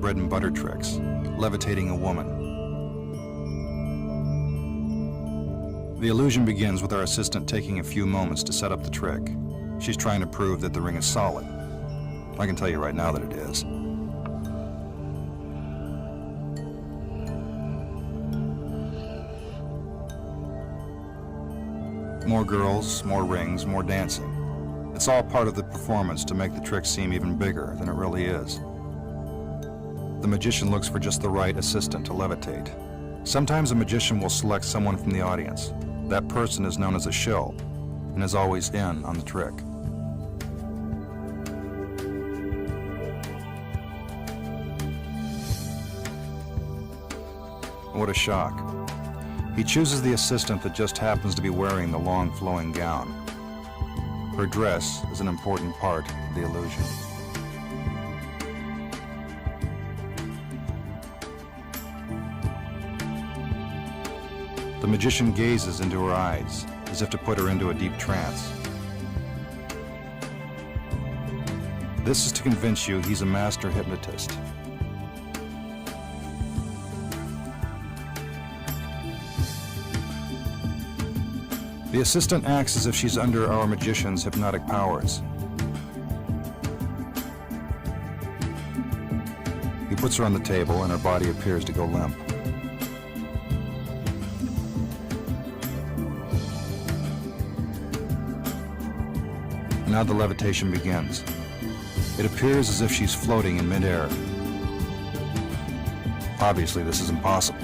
bread and butter tricks, levitating a woman. The illusion begins with our assistant taking a few moments to set up the trick. She's trying to prove that the ring is solid. I can tell you right now that it is. More girls, more rings, more dancing. It's all part of the performance to make the trick seem even bigger than it really is. The magician looks for just the right assistant to levitate. Sometimes a magician will select someone from the audience. That person is known as a shill and is always in on the trick. What a shock. He chooses the assistant that just happens to be wearing the long flowing gown. Her dress is an important part of the illusion. The magician gazes into her eyes as if to put her into a deep trance. This is to convince you he's a master hypnotist. The assistant acts as if she's under our magician's hypnotic powers. He puts her on the table and her body appears to go limp. Now the levitation begins. It appears as if she's floating in midair. Obviously, this is impossible.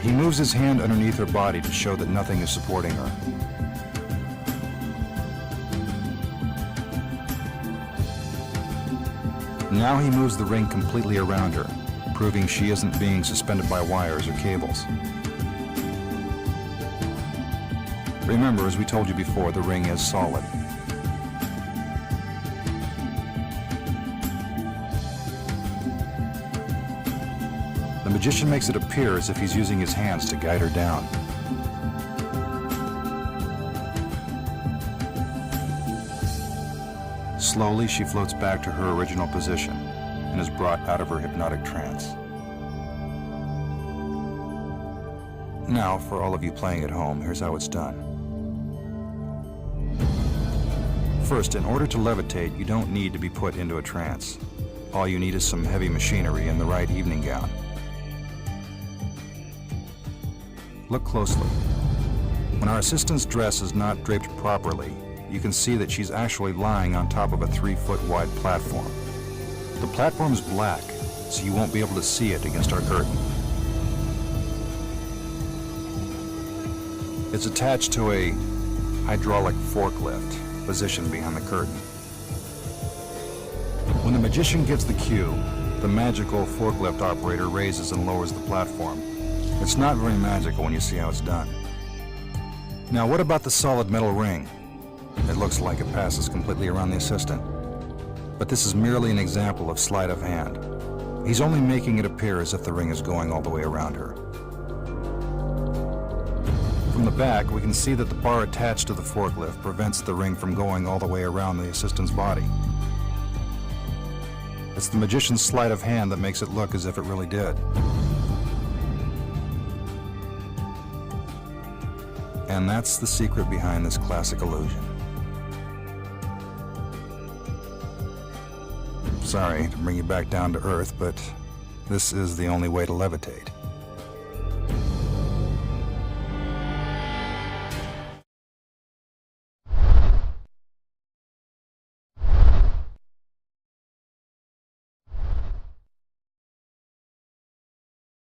He moves his hand underneath her body to show that nothing is supporting her. Now he moves the ring completely around her, proving she isn't being suspended by wires or cables. Remember, as we told you before, the ring is solid. The magician makes it appear as if he's using his hands to guide her down. Slowly, she floats back to her original position and is brought out of her hypnotic trance. Now, for all of you playing at home, here's how it's done. First, in order to levitate, you don't need to be put into a trance. All you need is some heavy machinery and the right evening gown. Look closely. When our assistant's dress is not draped properly, you can see that she's actually lying on top of a 3-foot wide platform. The platform's black, so you won't be able to see it against our curtain. It's attached to a hydraulic forklift positioned behind the curtain. When the magician gives the cue, the magical forklift operator raises and lowers the platform. It's not very magical when you see how it's done. Now, what about the solid metal ring? It looks like it passes completely around the assistant. But this is merely an example of sleight of hand. He's only making it appear as if the ring is going all the way around her. From the back, we can see that the bar attached to the forklift prevents the ring from going all the way around the assistant's body. It's the magician's sleight of hand that makes it look as if it really did. And that's the secret behind this classic illusion. Sorry to bring you back down to earth, but this is the only way to levitate.